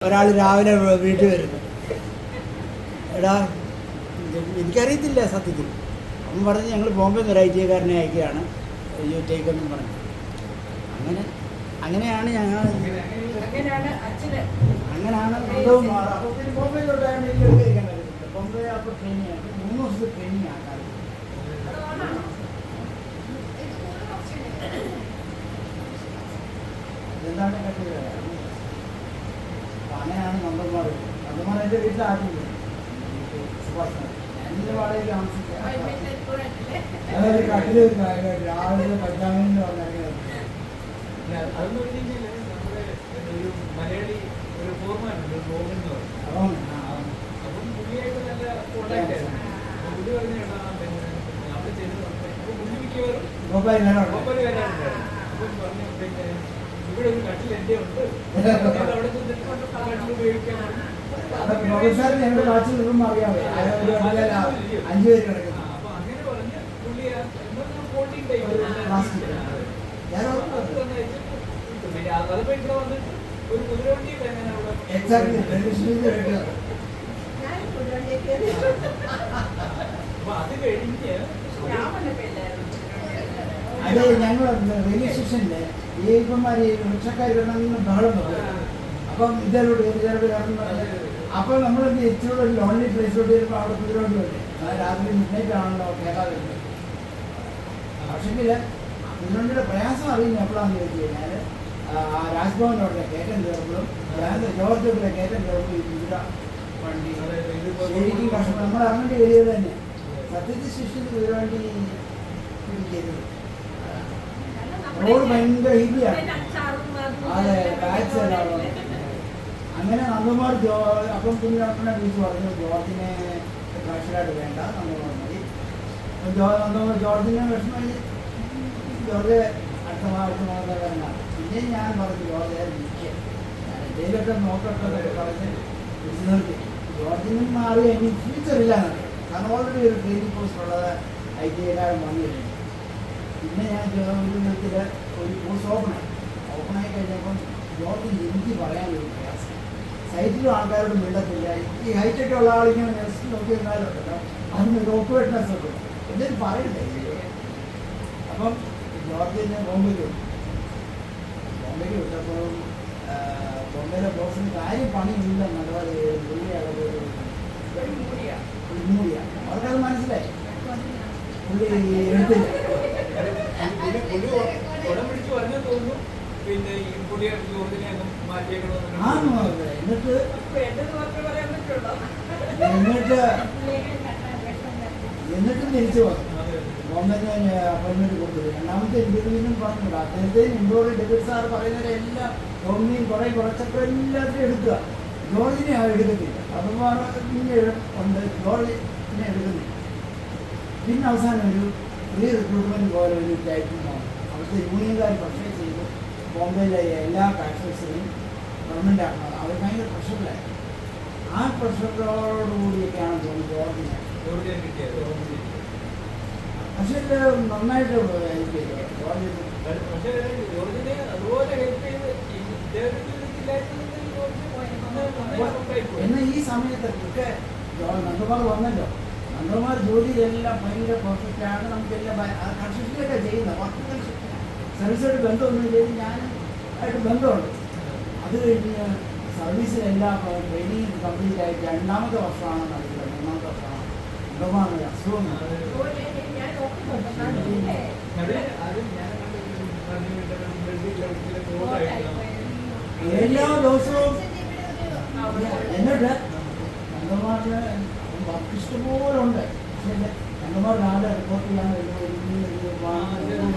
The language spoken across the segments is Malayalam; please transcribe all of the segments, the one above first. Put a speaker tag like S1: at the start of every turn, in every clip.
S1: ഒരാൾ രാവിലെ വീട്ടിൽ വരുന്നു, എടാ എനിക്കറിയത്തില്ല സത്യത്തിൽ. അവൻ പറഞ്ഞ് ഞങ്ങൾ ബോംബെ ഒരു ഐ ടി കാരനെ അയക്കുകയാണ് യൂറ്റേക്കെന്നും പറഞ്ഞു. അങ്ങനെയാണ് ഞങ്ങൾ അങ്ങനെയാണ് ബോംബെയിലോട്ടാണ് കഴിക്കാൻ പറ്റുന്നത്. ബോംബെ അപ്പോൾ ട്രെയിനിങ് 3 ദിവസത്തെ ട്രെയിനിങ് ആക്കാൻ. എന്താണ് കട്ടില്ല. അങ്ങനെയാണ് നമ്പർമാർ എൻ്റെ വീട്ടിൽ ആക്കിയത്. എൻ്റെ വാടകയിൽ താമസിക്കുക കട്ടില് രാവിലെ പറ്റാമെന്ന് പറഞ്ഞാൽ
S2: ഇവിടെ ഒരു കട്ടിൽ എൻ്റെ ഉണ്ട്.
S1: പ്രൊഫസർ ഞങ്ങളുടെ വാച്ചിൽ നിന്നും അറിയാമേ 5 പേര് കിടക്കുന്നു.
S2: അപ്പൊ അങ്ങനെ പറഞ്ഞ് പുള്ളി ഫോൾഡിങ് ടൈപ്പ് അതിപ്പോ ഇവിടെ വന്നിട്ട് ഒരു കുതിരവണ്ടി അപ്പൊ അത് കഴിഞ്ഞ്
S1: അതെ ഞങ്ങൾ റെയിൽവേ സ്റ്റേഷനില് ഈ ഇപ്പന്മാർ റിക്ഷക്കാർ ബഹളം വെക്കും. അപ്പം ഇതിലോട്ട് അപ്പോൾ നമ്മൾ ഇച്ചിരി ഒരു ലോൺലി പ്ലേസിലോട്ട് വരുമ്പോൾ അവിടെ കുതിരോട്ട് വരും. രാത്രി മിഡ്നൈറ്റ് ആണല്ലോ കേരള വരുന്നത്. പക്ഷെങ്കിൽ കുതിരോണ്ടിയുടെ പ്രയാസം അറിയുന്നത് എപ്പോഴാണെന്ന് ചോദിച്ചു കഴിഞ്ഞാൽ രാജ്ഭവനിലോട്ട് കയറ്റം കയറുമ്പോഴും ജോർജോട്ടിലെ കയറ്റം കയറുമ്പോൾ ഈ കുതിര വണ്ടി ശരിക്കും കഷ്ടം നമ്മൾ അങ്ങോട്ട് ഏരിയയിൽ തന്നെ സത്യത്തിൽ സൃഷ്ടിച്ച് കുതിരവണ്ടി ചെയ്തത്. റോഡ് ഭയങ്കര ഹിബിയാണ്. അതെ ബാക്ക് സൈഡാണ്. അങ്ങനെ നന്ദകുമാർ അപ്പം കുഞ്ഞിനെ വിളിച്ച് പറഞ്ഞു ജോർജിനെ കർഷകരായിട്ട് വേണ്ട നന്ദകുമാർ മതി. നന്ദകുമാർ ജോർജിനെ വിഷമം ജോർജ് അടുത്ത മാസക്കാരനാണ്. പിന്നെ ഞാൻ പറഞ്ഞു ജോർജ് നിൽക്കുക ഞാൻ എന്തെങ്കിലുമൊക്കെ നോക്കട്ടെ എന്നൊക്കെ പറഞ്ഞ് വിളിച്ചു നിർത്തി. ജോർജിനും മാറി എനിക്ക് ഫ്യൂച്ചറില്ല എന്നൊക്കെ കാരണം ഓൾറെഡി ഒരു ട്രെയിനിങ് പോസ്റ്റ് ഉള്ളത് ഐ ടി ഐക്കാരൻ വന്നിരുന്നു. പിന്നെ ഞാൻ ഒരു വിധത്തിൽ ഒരു കോഴ്സ് ഓപ്പണായി കഴിഞ്ഞപ്പം ജോർജ് എനിക്ക് പറയാനൊരു പ്രയാസം. സൈറ്റിലും ആൾക്കാരോട് മിണ്ടത്തില്ല. ഈ ഹൈറ്റൊക്കെ ഉള്ള ആളിങ്ങനെ നെക്സ്റ്റ് നോക്കി നിന്നാലുണ്ടല്ലോ അതിന് ഓക്വേറ്റ്നെസ് ഒക്കെ എന്തെങ്കിലും പറയണ്ടേ. അപ്പം ജോർജിനെ ബോംബെയിൽ വിട്ടപ്പോൾ ബോംബെയിലെ ബോസിന് കാര്യം പണിയില്ല നല്ലപോലെ പുള്ളി അളവ് മൂടിയാണ്. അവർക്കത് മനസ്സിലായി. പുള്ളി എടുത്തില്ല. എന്നിട്ടും തിരിച്ചു വന്നു. ബോംബെന്ന് അപ്പോയിൻമെന്റ് കൊടുത്തത്. രണ്ടാമത്തെ ഇന്റർവ്യൂവിനും പറഞ്ഞില്ല. അദ്ദേഹത്തെയും ഇമ്പോർട്ട് ഡെബിറ്റ് സാർ പറയുന്നവരെ എല്ലാം ടോമിനെയും കുറച്ചൊക്കെ എല്ലാത്തിനും എടുക്കുക. ജോർജിനെ എടുക്കത്തില്ല. അതുപോലെ ഉണ്ട് ജോർജിനെ എടുക്കുന്നില്ല. പിന്നെ അവസാനം ഒരു റിക്രൂട്ട്മെന്റ് പോലെ ഒരു ടൈറ്റിൽ വന്നു. അവിടുത്തെ യൂണിയൻകാർ പ്രഷർ ചെയ്തു ബോംബെയിലെ എല്ലാ ഫാക്ടറീസിനെയും ഗവൺമെൻറ് ആക്കണം. അവർ ഭയങ്കര പ്രഷറിലായി. ആ പ്രഷറോടുകൂടിയൊക്കെയാണ് തോന്നുന്നത് ജോർജിനെ കിട്ടിയത്. പക്ഷേ നന്നായിട്ട് ഹെൽപ്പ് ചെയ്തു ജോർജ്.
S2: പക്ഷേ ജോർജിനെ അതുപോലെ ഹെൽപ്പ് ചെയ്ത്
S1: എന്നാൽ ഈ സമയത്തൊക്കെ നന്ദകുമാർ വന്നല്ലോ. നന്ദകുമാർ ജോലിയിലെല്ലാം ഭയങ്കര പെർഫെക്റ്റാണ്. നമുക്കെല്ലാം കൺസ്ട്രക്ഷനൊക്കെ ചെയ്യുന്നത് വർക്ക് കൺസ്ട്രക്ഷൻ സർവീസായിട്ട് ബന്ധമൊന്നും ചെയ്ത് ഞാൻ ആയിട്ട് ബന്ധമുണ്ട്. അത് കഴിഞ്ഞ് സർവീസിലെല്ലാം ട്രെയിനിങ് കംപ്ലീറ്റ് ആയിട്ട് 2ാമത്തെ വർഷമാണ് നടക്കുന്നത്. 3ാമത്തെ വർഷമാണ് നന്ദകുമാറിന് അസുഖം. എല്ലാ ദിവസവും എന്നിട്ട് നന്ദകുമാറിന് വർക്ക് ഇഷ്ടംപോലെ ഉണ്ട്. പക്ഷേ നന്ദകുമാർ രാവിലെ റിപ്പോർട്ട് ചെയ്യാൻ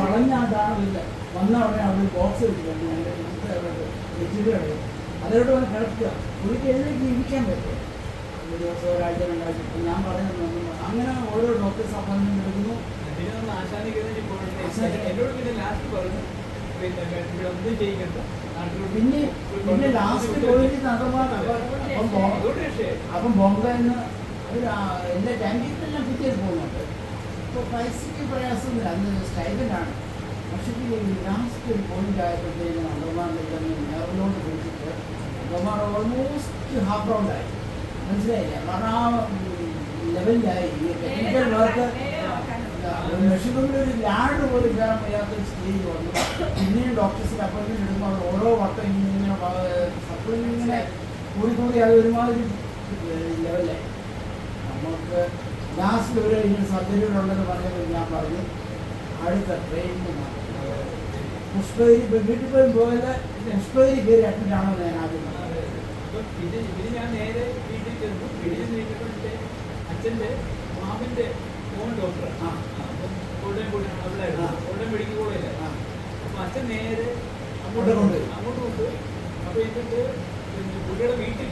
S1: വളഞ്ഞാതാണില്ല. വന്ന ഉടനെ അവിടെ ബോക്സ് വെച്ചിട്ടുണ്ട്. ഞങ്ങളുടെ വെച്ചിട്ടുണ്ട്. അതിലോട്ട് വന്ന് കിടക്കുക. പുള്ളിക്ക് എഴുന്നേക്ക് ഇരിക്കാൻ പറ്റും. ഒരു ദിവസം ഒരാഴ്ച 2 ആഴ്ച ഞാൻ പറയുന്നത് അങ്ങനെ ഓരോ ഡോക്ടേഴ്സ് അപ്പോയിൻമെന്റ് എടുക്കുന്നു. പിന്നെ ലാസ്റ്റ് പോയിട്ട് അപ്പം ബോംബെന്ന് എൻ്റെ ക്യാൻറ്റീനിലെല്ലാം പിറ്റേന്ന് പോകുന്നുണ്ട്. ഇപ്പോൾ പൈസയ്ക്ക് പ്രയാസമൊന്നുമില്ല. അന്ന് സ്റ്റൈലൻ്റാണ്. പക്ഷേ ലാസ്റ്റ് ഒരു പോയിന്റ് ആയപ്പോഴത്തേക്കും അന്തർമാരുടെ നേറിലോട്ട് കുറിച്ചിട്ട് അവന്മാർ ഓൾമോസ്റ്റ് ഹാഫ് റൗണ്ടായി, മനസ്സിലായില്ല? കാരണം ആ ലെവലിലായി ടെക്നിക്കൽ വർക്ക്. മെഷീനുകളിൽ ഒരു ലാഡ് പോലും കയറാൻ വയ്യാത്ത സ്റ്റേജ് വന്നു. പിന്നെയും ഡോക്ടേഴ്സിൻ്റെ അപ്പോയിൻമെൻറ്റ് എടുക്കുമ്പോൾ അവർ ഓരോ വട്ടം ഇങ്ങനെ സപ്ലിമെൻ്റ് ഇങ്ങനെ കൂടി അത് ഒരുമാതിരി ലെവലായി. നമുക്ക് ലാസ്റ്റ് ഒരു ഇങ്ങനെ സർജറികളുണ്ടെന്ന് പറഞ്ഞപ്പോൾ ഞാൻ പറഞ്ഞു അടുത്ത ട്രെയിനിന് മാറി പുഷ്പഗിരി. വീട്ടിൽ പോയി പോയത് പുഷ്പഗിരി കയറി അഡ്മിറ്റ് ആണോ ഞാൻ ആദ്യം പറഞ്ഞത്.
S2: ഇത് ഞാൻ നേരെ വീട്ടിൽ ചെന്നു. വീട്ടിൽ ചെന്നിട്ട് അച്ഛൻ്റെ മാമൻ്റെ മോൻ ഡോക്ടറാണ്. കോട്ടയം അവിടെ കോട്ടയം മെഡിക്കൽ കോളേജില്ല. അപ്പം അച്ഛൻ നേരെ അങ്ങോട്ട് കൊണ്ടുപോയി. അപ്പോൾ എന്നിട്ട് പുള്ളിയുടെ വീട്ടിൽ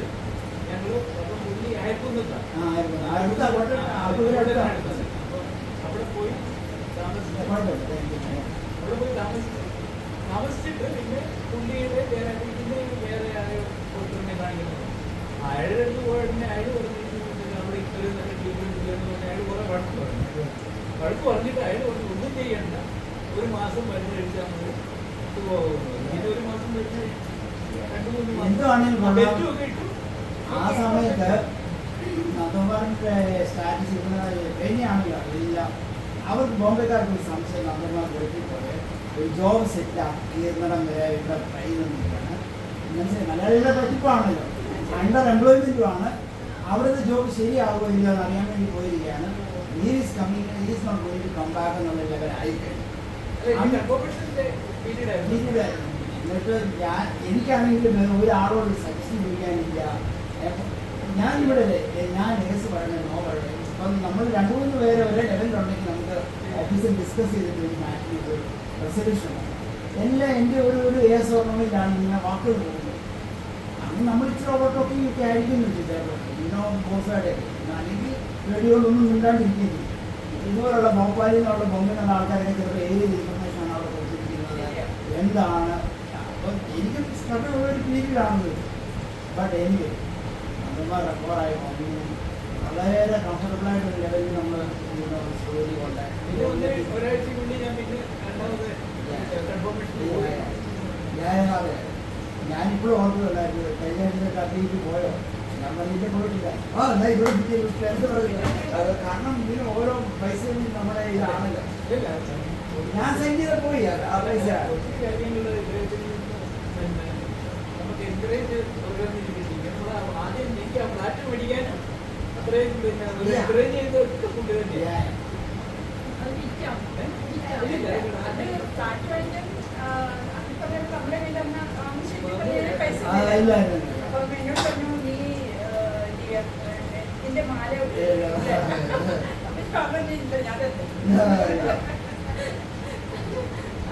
S2: ഞങ്ങൾ അപ്പം പുള്ളി അയക്കുന്നതാണ്. അവിടെ പോയി താമസിച്ചിട്ട് പിന്നെ പുള്ളിയുടെ വേറെ ആരോ ഡോക്ടറിനെ കാണിക്കുന്നത്. അയാളുടെ അടുത്ത് പോയതിനെ അയാൾ പറഞ്ഞിട്ട് അവിടെ ഇത്രയും നല്ല ട്രീറ്റ്മെൻറ്റ് ഇല്ലെന്ന് പറഞ്ഞാൽ അയാൾ കുറേ വഴക്ക് പറഞ്ഞിട്ട് അയാൾ പറഞ്ഞു ഒന്നും ചെയ്യണ്ട, ഒരു മാസം മരുന്ന് കഴിച്ചാൽ മതി പോകുന്നു. ഇങ്ങനെ ഒരു മാസം മരുന്ന് 2-3 മാസം ടെസ്റ്റുമൊക്കെ ഇട്ടു.
S1: ആ സമയത്ത് നന്ദകുമാറിൻ്റെ സ്റ്റാറ്റസ് ഇടുന്നതാണല്ലോ എല്ലാം. അവർക്ക് ബോംബെക്കാർക്ക് ഒരു സംശയം, നന്ദകുമാർ വീട്ടിൽ പോലെ ഒരു ജോബ് സെറ്റാക്കിയിരുന്നിടം വരെ ഇവിടെ ട്രൈ ചെയ്തിരിക്കുകയാണ്. മനസ്സിലായി, മലയാളികളുടെ പറ്റിപ്പാണല്ലോ, അണ്ടർ എംപ്ലോയ്മെൻറ്റുമാണ്. അവിടുത്തെ ജോബ് ശരിയാവുമോ ഇല്ലയോ എന്ന് അറിയാൻ വേണ്ടി പോയിരിക്കുകയാണ്. Is not going to come back എന്നുള്ള ലെവലായിക്കഴിഞ്ഞു. എന്നിട്ട് എനിക്കാണെങ്കിൽ ഒരാളോട് സജഷൻ ചോദിക്കാനില്ല. ഞാനിവിടെ ഞാൻ കേസ് പറയണേ നോ പറയണേ. അപ്പം നമ്മൾ 2-3 പേര് ഒരേ ലെവലിലുണ്ടെങ്കിൽ നമുക്ക് ഓഫീസിൽ ഡിസ്കസ് ചെയ്തിട്ട് ഒരു മാറ്റിന് റെസൊല്യൂഷൻ എല്ലാം എൻ്റെ ഒരു ഏസ് ഓർണമെൻ്റാണ് ഇങ്ങനെ വാക്കുകൾ പോകുന്നത്. അന്ന് നമ്മൾ ഇച്ചിരി ഓവർടോക്കിംഗ് ഒക്കെ ആയിരിക്കുന്നുണ്ട് ഇന്നോ ബോസായിട്ട്. അല്ലെങ്കിൽ റേഡിയോയിലൊന്നും മിണ്ടാണ്ടിരിക്കുന്നു. ഇതുപോലുള്ള ഭോപ്പാലിൽ നിന്നുള്ള ബോംബെന്നുള്ള ആൾക്കാരൊക്കെ ചിലപ്പോൾ ഏത് ഇൻഫർമേഷനാണ് അവിടെ കൊടുത്തിരിക്കുന്നത്, എന്താണ്. അപ്പം എനിക്ക് സ്ട്രഗിൾ ഉള്ളൊരു പീരീഡാണത്. ബട്ട് എനിക്ക് നന്ദകുമാർ റെക്കവറായി വന്നു. വളരെ കംഫർട്ടബിളായിട്ടൊരു ലെവലിൽ നമ്മൾ സ്റ്റോറി
S2: ഒരാഴ്ചക്കുള്ളിൽ ഞാൻ പിന്നെ
S1: അതെ ഞാനിപ്പോഴും ഓർക്കുന്നുണ്ടായിരുന്നു. കഴിഞ്ഞ കഥയിലേക്ക് പോയോ? ഞാൻ പറഞ്ഞിട്ട് പോയിട്ടില്ല. എന്നാ ഇവിടെ എന്ത് പറയില്ല. കാരണം ഇതിന് ഓരോ പൈസയും നമ്മുടെ ഇതാണല്ലോ. ഞാൻ സംഗീതം പോയി ആ പൈസ
S2: നമുക്ക് എൻകറേജ് ആദ്യം എനിക്ക് ആ ഫ്ലാറ്റ് മേടിക്കാനും അത്രയും പിന്നെ എൻകറേജ് ചെയ്തൊക്കെ ഫുഡ് തന്നെയാണ്.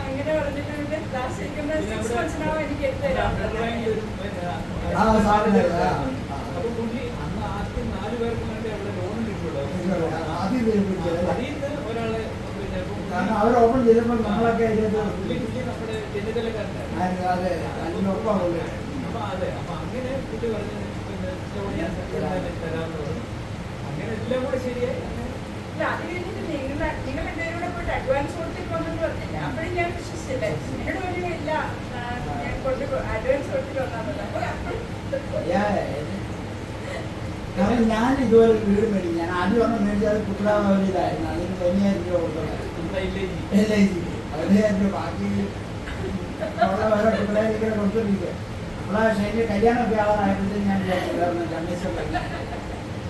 S3: അങ്ങനെ പറഞ്ഞിട്ട് എനിക്ക്
S2: അപ്പൊ പുള്ളി അന്ന് ആദ്യം 4 പേർക്ക് വേണ്ടി അവിടെ ലോൺ കിട്ടുള്ളൂ. അതിൽ നിന്ന് ഒരാളെ
S1: കാരണം അവർ ഓപ്പൺ ചെയ്തപ്പോൾ നമ്മളൊക്കെ
S2: നമ്മുടെ ചെന്നിത്തലക്കാരനായിരുന്നു.
S1: അപ്പൊ
S2: അതെ, അപ്പൊ അങ്ങനെ പുള്ളി പറഞ്ഞു പിന്നെ തരാമെന്ന് പറഞ്ഞു. അങ്ങനെ എല്ലാം കൂടെ ശരിയായി.
S3: അത് കഴിഞ്ഞിട്ട് നിങ്ങൾ എന്തെങ്കിലും പോയിട്ട് അഡ്വാൻസ് കൊടുത്തിട്ടുണ്ടെന്ന് പറഞ്ഞില്ല. അപ്പോഴും ഞാൻ വിശ്വസിച്ചില്ലേ. എന്നോട് പറഞ്ഞു ഇല്ല ഞാൻ കൊണ്ട് അഡ്വാൻസ് കൊടുത്തിട്ട് വന്നാന്നല്ല.
S1: കാരണം ഞാൻ ഇതുപോലെ വീട് മേടിക്കും. ഞാൻ ആദ്യം ഒന്നും മേടിച്ചത് കുട്ടനാടിലായിരുന്നു. അതിന് 10,000 രൂപ കൊടുത്തത് LIG 10,000 രൂപ. ബാക്കി ഓരോ കുട്ടനാടിങ്ങനെ കൊടുത്തിരിക്കുക. നമ്മളെ ഷൈൻ്റെ കല്യാണമൊക്കെ ആവാറായപ്പോഴത്തേക്ക് ഞാൻ കമ്മീഷൻ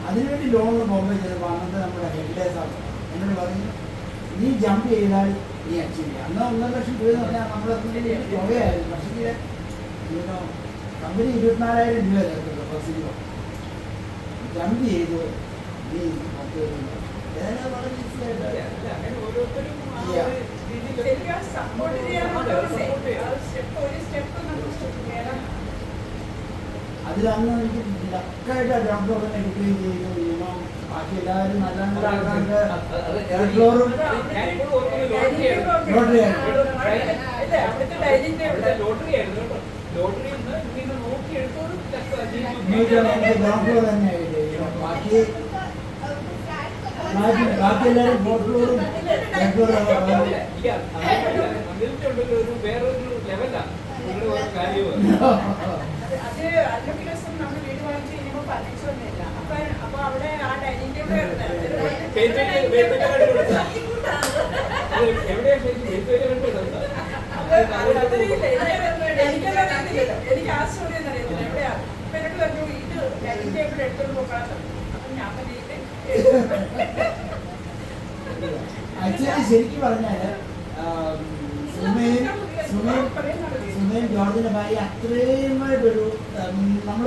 S1: അതിനുവേണ്ടി ലോണിന് ബോംബെ ചെയ്തപ്പോൾ അന്നത്തെ നമ്മുടെ ഹെഡ്ലേഴ്സാണ് എന്നോട് പറഞ്ഞു നീ ജമ്പ് ചെയ്താൽ നീ അച്ചീവ് ചെയ്യുക. അന്ന് 1.5 ലക്ഷം രൂപ എന്ന് പറഞ്ഞാൽ നമ്മുടെ തുകയായിരുന്നു. പക്ഷേ കമ്പനി 24,000 രൂപ ചേർത്തത് പ്രൊസീജിയർ ജമ്പ് ചെയ്തു. നീ വളരെ ഈസിയായിട്ട്
S2: അങ്ങനെ ഓരോരുത്തരും
S3: സപ്പോർട്ട് ചെയ്യാനുള്ള ഒരു സ്റ്റെപ്പ് നമുക്ക് വേണം.
S1: അതിലന്ന് എനിക്ക് ലക്കായിട്ട് ആ ഗ്രൗണ്ട് ഫ്ലോർ തന്നെ കിട്ടുകയും ചെയ്തു. ബാക്കി എല്ലാവരും നല്ല നല്ല ആൾക്കാർക്ക് ഗ്രൗണ്ട് ഫ്ലോറും ഗ്രൗണ്ട് ഫ്ലോർ തന്നെ ആയിട്ട് ബാക്കി എല്ലാവരും ഫോർത്ത് ഫ്ലോറും
S2: വേറൊരു ലെവലാണ് കാര്യമാണ്.
S3: അത് അതിനൊക്കെ ദിവസം നമ്മൾ വീട് വാങ്ങിച്ച് കഴിയുമ്പോൾ ഫർണിച്ചറൊന്നുമില്ല. അപ്പൊ അവിടെ ആ ഡൈനിങ് ടേബിൾ എനിക്ക് ആ സ്റ്റോറി ഒന്നും അറിയത്തില്ല എവിടെയാ. അപ്പൊ എന്നോട് പറഞ്ഞു ഇത് ഡൈനിങ് ടേബിൾ എടുത്തോണ്ട് പോകാത്ത. അപ്പൊ ഞാൻ പറഞ്ഞിട്ട്
S1: ആക്ച്വലി ശരിക്കും പറഞ്ഞാല് സുമയും ജോർജിന്റെ ഭാര്യ അത്രയുമായിട്ടൊരു നമ്മൾ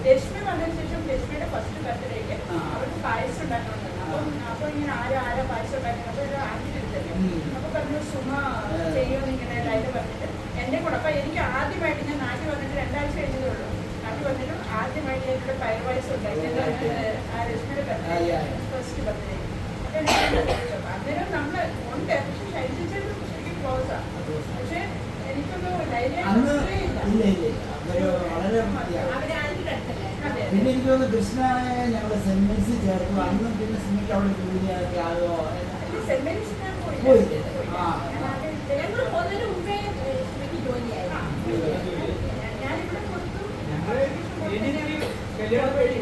S3: രശ്മി വന്നതിന് ശേഷം രശ്മിയുടെ ഫസ്റ്റ് ബർത്ത്ഡേക്ക് അവർക്ക് പായസം ഉണ്ടാക്കണമെന്നാണ്. അപ്പൊ ഇങ്ങനെ ആരാ പായസം ഉണ്ടാക്കുന്നത്. അപ്പൊ ഒരു ആന്റി എടുത്തല്ലേ അപ്പൊ പറഞ്ഞു സുമ ചെയ്യുമെന്ന് ഇങ്ങനെ ലൈന് പറഞ്ഞിട്ട് എന്റെ കൂടെ. അപ്പൊ എനിക്ക് ആദ്യമായിട്ട് ഞാൻ നാട്ടിൽ വന്നിട്ട് 2 ആഴ്ച കഴിഞ്ഞതേ ഉള്ളൂ. നാട്ടിൽ വന്നിട്ടും ആദ്യമായിട്ട് എന്നോട് പയർ പായസം ഉണ്ടാക്കി ആ രശ്മിയുടെ ബർത്ത്ഡേ ഫസ്റ്റ് ബർത്ത്ഡേ. അന്നേരം നമ്മള് ഉണ്ട്. പക്ഷെ ശൈലിച്ചത് ശരിക്കും ക്ലോസാ. പക്ഷെ എനിക്കൊന്നും
S1: പിന്നെ എനിക്ക് തോന്നുന്നു കൃഷ്ണനെ ഞങ്ങൾ സെന്റ് മേരീസിൽ ചേർത്തു. അന്നും പിന്നെ സിനിമയ്ക്ക് അവിടെ ജോലിയൊക്കെ ആകോ പോയില്ലേ?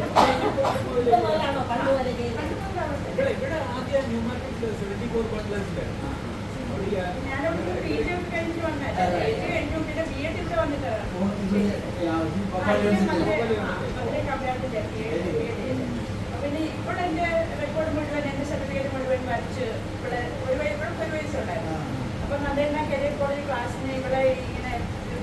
S2: ഇവിടെ ആദ്യം ന്യൂ മാർക്കറ്റിൽ 74 ബട്ട്ലേഴ്സിലെ
S3: ഞാനൊന്ന് PG ഒക്കെ കഴിഞ്ഞിട്ട് വന്നത്. PG കഴിഞ്ഞു പിന്നെ B.Ed ഇവിടെ വന്നിട്ടാണ്. പിന്നെ ഇവിടെ എന്റെ റെക്കോർഡ് മുഴുവൻ എന്റെ സർട്ടിഫിക്കറ്റ് മുഴുവൻ വരച്ച് ഇവിടെ ഒരു വയസ്സുണ്ടായിരുന്നു. അപ്പൊ അതെല്ലാം കരിയർ കോളേജ് ക്ലാസ്സിന് ഇവിടെ ഇങ്ങനെ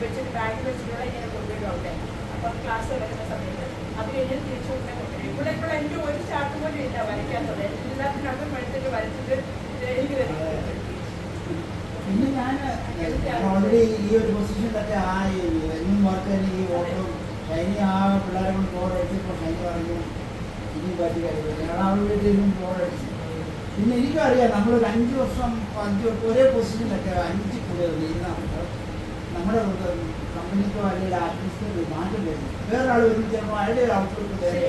S3: വെച്ചിട്ട് ബാഗിൽ വെച്ചിട്ടുള്ള ഇങ്ങനെ കൊണ്ടുവരും അവിടെ. അപ്പൊ ക്ലാസ് കിടക്കുന്ന സമയത്ത് അത് കഴിഞ്ഞ് തിരിച്ചു കൊണ്ടേ കൊണ്ടുവരും. ഇവിടെ എന്റെ ഒരു ചാർട്ട് പോലും ഇല്ല വരയ്ക്കാത്തത്. എല്ലാത്തിനകത്തും എടുത്തിട്ട് വരച്ചിട്ട് എനിക്ക് തരും.
S1: പിന്നെ ഞാൻ ഓൾറെഡി ഈ ഒരു പൊസിഷനിലൊക്കെ ആയി. എന്നും വർക്ക് തന്നെ ഈ ഓട്ടോ ഷൈനി ആ പിള്ളേരെ കൊണ്ട് ബോർഡ് അടിച്ചപ്പോൾ ഷൈനി പറഞ്ഞു ഇനി പറ്റി കഴിയില്ല. ഞങ്ങൾ അവരുടെ വീട്ടിലും ബോർഡ് അടിച്ചു. പിന്നെ എനിക്കും അറിയാം നമ്മളൊരു 5 വർഷം ഒരേ പൊസിഷനിലൊക്കെ 5 കൂടുതൽ ചെയ്യുന്ന നമ്മുടെ കമ്പനിക്കോ അല്ലെങ്കിൽ ആർട്ടിസ്റ്റോ മാറ്റം വരുന്നു. വേറൊരാൾ വരുമ്പോൾ ചിലപ്പോൾ അയാളുടെ ഒരു ഔട്ട്പുട്ട് വേറെ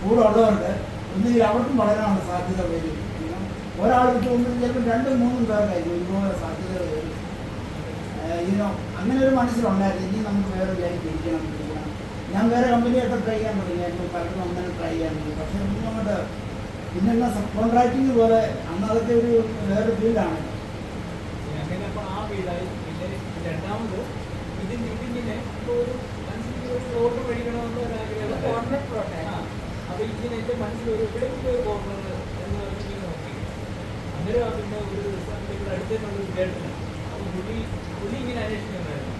S1: കൂടെ ഉള്ളതുകൊണ്ട് ഒന്നുകിൽ അവർക്കും വളരാനുള്ള സാധ്യത വരും. ഒരാൾ വിട്ടുകൊണ്ടും ചിലപ്പോൾ 2-3 പേർക്കായിരിക്കും ഇതുപോലെ സാധ്യതകൾ വരും. അങ്ങനെ ഒരു മനസ്സിലുണ്ടായിരുന്നു. ഇനി നമുക്ക് വേറെ ലൈഫ് ഇരിക്കണം. ഞാൻ വേറെ കമ്പനിയായിട്ട് ട്രൈ ചെയ്യാൻ തുടങ്ങിയായിരുന്നു. പലരും അങ്ങനെ ട്രൈ ചെയ്യാൻ തുടങ്ങി. പക്ഷേ ഒന്നും അങ്ങോട്ട് പിന്നെ സബ് കോൺട്രാക്ടിങ് പോലെ അന്ന് അതൊക്കെ ഒരു വേറെ ഫീൽഡാണ്.
S2: അങ്ങനെ അപ്പോൾ ആ ഫീൽഡായി. പിന്നെ രണ്ടാമത് ഇതിങ്ങനെ ഇപ്പോൾ ഒരു റോഡ് മേടിക്കണമെന്നുള്ള ഒരാഗ്രഹം. അപ്പോൾ ഇങ്ങനെ എൻ്റെ മനസ്സിലൊരു എവിടെയെങ്കിലും ഒരു കോർണർ എന്ന് പറഞ്ഞിങ്ങനെ നോക്കി. അന്നേരം പിന്നെ ഒരു ദിവസം ഇവിടെ അടുത്ത് തന്നെ ഒരു ചേട്ടന്. അപ്പോൾ പുള്ളി ഇങ്ങനെ അന്വേഷിക്കുന്നുണ്ടായിരുന്നു.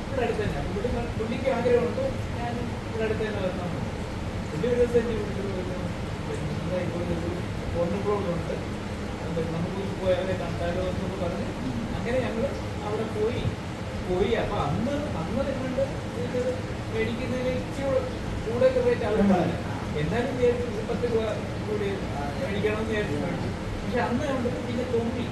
S2: ഇവിടെ അടുത്ത് തന്നെ. അപ്പോൾ പുള്ളിക്ക് ആഗ്രഹമുണ്ട് ഞാൻ ഇവിടെ അടുത്ത് തന്നെ വരണം. പുള്ളി ഒരു ദിവസം എന്നെ വിളിച്ചു ഇപ്പോൾ ഒരു കോർണർ പ്രോബ്ലമുണ്ട്, നമുക്ക് പോയി അവരെ കണ്ടാലോ എന്നൊക്കെ പറഞ്ഞ് അങ്ങനെ ഞങ്ങൾ അവിടെ പോയി. അപ്പോൾ അന്ന് കണ്ട് ഇത് മേടിക്കുന്നതിന് ഇച്ചിരി കൂടെ റേറ്റ് അവർ പറഞ്ഞു. എന്നാലും വിചാരിച്ചു 10 രൂപ കൂടി മേടിക്കണമെന്ന് വിചാരിച്ചു മേടിച്ചു. പക്ഷെ അന്ന് കണ്ടത് പിന്നെ തൊമ്മി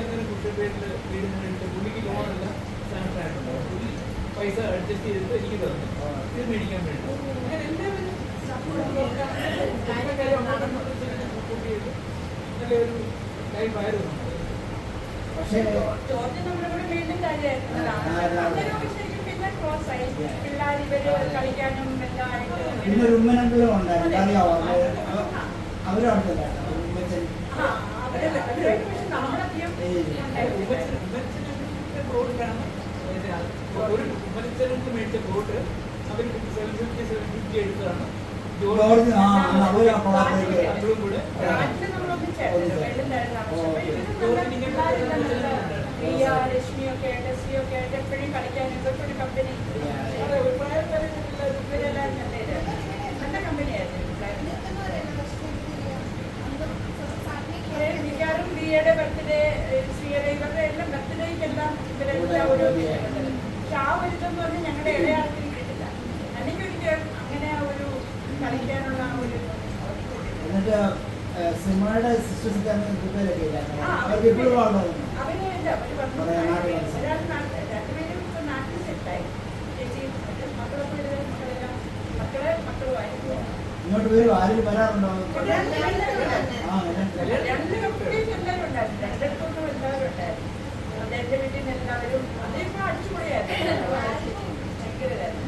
S2: അങ്ങനെ കുട്ടിപ്പേരിൽ വീടിന് വേണ്ടിയിട്ട് പുള്ളിക്ക് ലോണെല്ലാം സാങ്ഷൻ ആയിട്ടുണ്ടാവും. പുള്ളി പൈസ അഡ്ജസ്റ്റ് ചെയ്തിട്ട് എനിക്ക് തന്നു ഇത് മേടിക്കാൻ വേണ്ടി. അങ്ങനെ എല്ലാവരും സപ്പോർട്ട് ചെയ്ത് നല്ലൊരു ലൈഫായിരുന്നു.
S1: പക്ഷേ
S3: ജോർജ് നമ്മുടെ കൂടെ വീണ്ടും കാര്യമായിരുന്നു. പിന്നെ ക്ലോസ് ആയി. പിള്ളേർ ഇവര് കളിക്കാനും എല്ലാം ആയിട്ട്.
S1: പിന്നെ ഒരു ഉമ്മനെങ്കിലും ഉണ്ടായിരുന്നു. അറിയാവോ? അവരവിടെ
S2: ഒരു ഉമ്മനച്ചനക്ക് മേടിച്ച പ്ലോട്ട് അവർ 750 എടുത്തതാണ്. അപ്പോഴും കൂടെ
S3: രശ്മിയൊക്കെ ടെസ്റ്റിയൊക്കെ ആയിട്ട് എപ്പോഴും കളിക്കാനും ഇവർക്കൊരു കമ്പനി ഇവരെല്ലാം നല്ല കമ്പനിയായിരുന്നു. മിക്കവാറും ബിയുടെ ബർത്ത്ഡേ ശ്രീയുടെ ഇവരുടെ എല്ലാം ബർത്ത്ഡേക്കെല്ലാം ഇവരെല്ലാം ഒരു പക്ഷെ ആ ഒരു ഇതെന്ന് പറഞ്ഞാൽ ഞങ്ങളുടെ ഇടയാൾക്കും കിട്ടില്ല. അല്ലെങ്കിൽ ഒരിക്കലും അങ്ങനെ ഒരു കളിക്കാനുള്ള ഒരു
S1: സിനിമയുടെ സിസ്റ്റേഴ്സ് അവർക്ക് എപ്പോഴും
S3: അവരില്ല. ഒരാൾ രണ്ടുപേരും ഇപ്പൊ നാട്ടിൽ സെറ്റായി. ചേച്ചി മക്കളൊക്കെ മക്കളുമായിരുന്നു.
S1: ഇങ്ങോട്ട് പേര് ആരും വരാറുണ്ടോ?
S3: രണ്ട് കമ്പനീസ് എല്ലാവരും ഉണ്ടായിരുന്നു. രണ്ടിടത്തൊന്നും എല്ലാവരും ഉണ്ടായിരുന്നു. എന്റെ വീട്ടിൽ നിന്ന് എല്ലാവരും അതിപ്പോ അടിച്ചു അടിപൊളിയായിരുന്നു. ഭയങ്കര ഇതായിരുന്നു.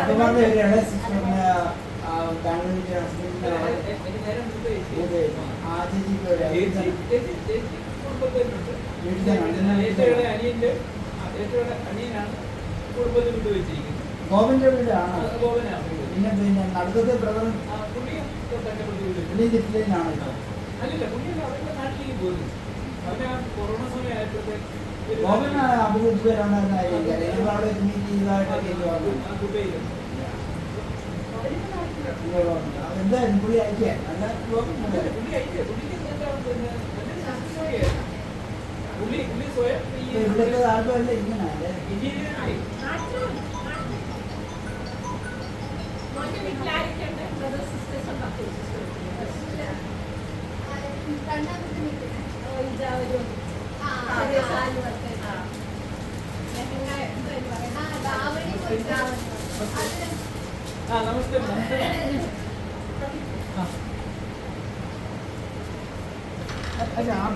S1: അതുപോലെ ഒരു ഇളയ സിസ്റ്ററിന് ബാംഗ്ലൂരിന്റെ ഹസ്ബൻഡിന്റെ
S2: എനിക്ക് നേരെ മുമ്പ് ചേച്ചി.
S1: ആ ചേച്ചിക്ക് ഒരു
S2: ചേച്ചി കുടുംബത്തിലുണ്ട്.
S1: വീട്ടിലാണ്
S2: ഏറ്റവും അനിയന്റെ ഏറ്റവും അനിയനാണ് കുടുംബത്തിൽ വിട്ടുവെച്ചിരിക്കുന്നത്.
S1: ഗോവിന്റെ വീടാണ്.
S2: ഗോപനാണ്.
S1: പിന്നെ നടുക്കത്തെ ബ്രദറും
S2: പുള്ളിയും തന്നെ വിട്ടുവെച്ചു.
S1: പുള്ളി ജില്ലയിലാണ് ഇപ്പൊ.
S2: അല്ലല്ല, പുള്ളിയല്ല, അവരുടെ നാട്ടിലേക്ക് പോയി. അവന് ആ കൊറോണ സമയമായപ്പോഴത്തേക്ക്
S1: ഗോവൻ അഭിവൃദ്ധിപരമായിരുന്നായിരിക്കും ഞങ്ങൾ അവിടെ മീറ്റ് ചെയ്തതായിട്ടൊക്കെ എനിക്ക് ഓർമ്മ.
S2: ആ ദുബൈയിലും
S1: എന്തായാലും പുള്ളി അയക്കാൻ നല്ല ഗോവൻ
S2: പുള്ളി അയച്ചു. പുള്ളിക്ക് എന്താ പിന്നെ നല്ലൊരു സംസ്കാരമായിരുന്നു. പുള്ളി സ്വയം ഈ
S1: ഇവിടുത്തെ ആൾക്കാരല്ല ഇങ്ങനെ അല്ലേ.
S2: എഞ്ചിനീയറായി. നമസ്തേ.
S1: अच्छा आप